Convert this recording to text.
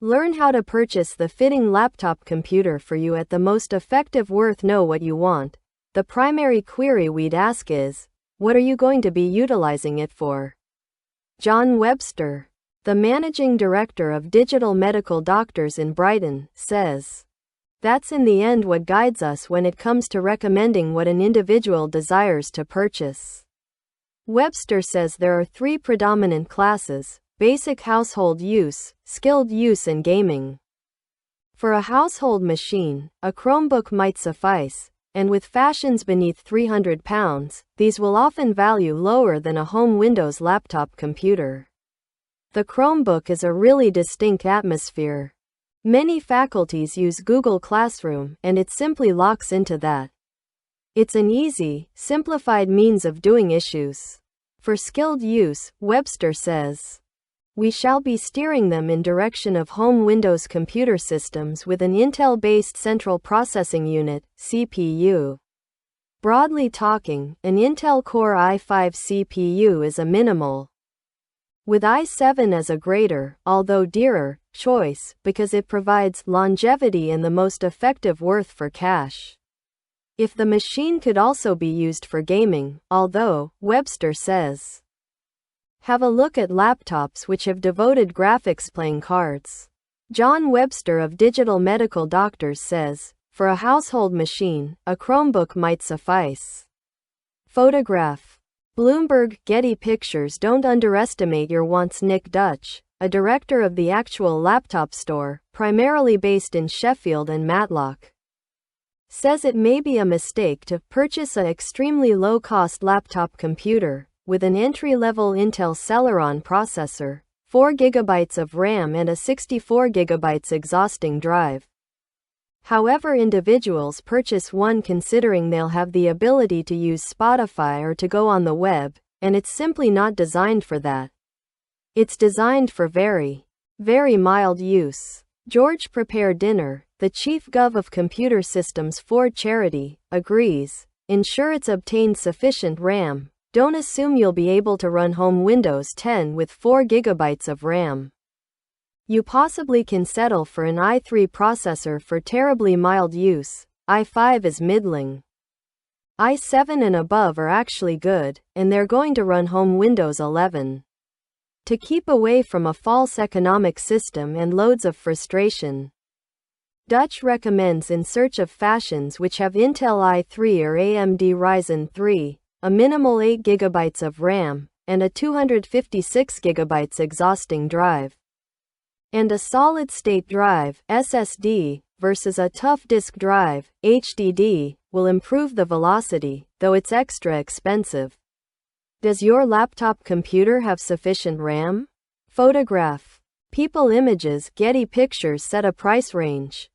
Learn how to purchase the fitting laptop computer for you at the most effective worth. Know what you want. The primary query we'd ask is, what are you going to be utilizing it for? John Webster, the managing director of Digital Medical Doctors in Brighton, says, that's in the end what guides us when it comes to recommending what an individual desires to purchase. Webster says there are three predominant classes: basic household use, skilled use, and gaming. For a household machine, a Chromebook might suffice, and with fashions beneath £300, these will often value lower than a home Windows laptop computer. The Chromebook is a really distinct atmosphere. Many faculties use Google Classroom, and it simply locks into that. It's an easy, simplified means of doing issues. For skilled use, Webster says, we shall be steering them in direction of home Windows computer systems with an Intel-based Central Processing Unit, CPU. Broadly talking, an Intel Core i5 CPU is a minimal, with i7 as a greater, although dearer, choice, because it provides longevity and the most effective worth for cash. If the machine could also be used for gaming, although, Webster says, have a look at laptops which have devoted graphics playing cards. John Webster of Digital Medical Doctors says, for a household machine, a Chromebook might suffice. Photograph. Bloomberg, Getty Pictures. Don't underestimate your wants. Nick Dutch, a director of the Actual Laptop Store, primarily based in Sheffield and Matlock, says it may be a mistake to purchase an extremely low-cost laptop computer with an entry-level Intel Celeron processor, 4 GB of RAM and a 64 GB exhausting drive. However, individuals purchase one considering they'll have the ability to use Spotify or to go on the web, and it's simply not designed for that. It's designed for very, very mild use. George Prepare Dinner, the chief gov of Computer Systems Ford Charity, agrees. Ensure it's obtained sufficient RAM. Don't assume you'll be able to run home Windows 10 with 4 GB of RAM. You possibly can settle for an i3 processor for terribly mild use. i5 is middling. i7 and above are actually good, and they're going to run home Windows 11. To keep away from a false economic system and loads of frustration, Dutch recommends in search of fashions which have Intel i3 or AMD Ryzen 3, a minimal 8 GB of RAM, and a 256 GB exhausting drive, and a solid-state drive, SSD, versus a tough disk drive, HDD, will improve the velocity, though it's extra expensive. Does your laptop computer have sufficient RAM? Photograph. People Images. Getty Pictures set a price range.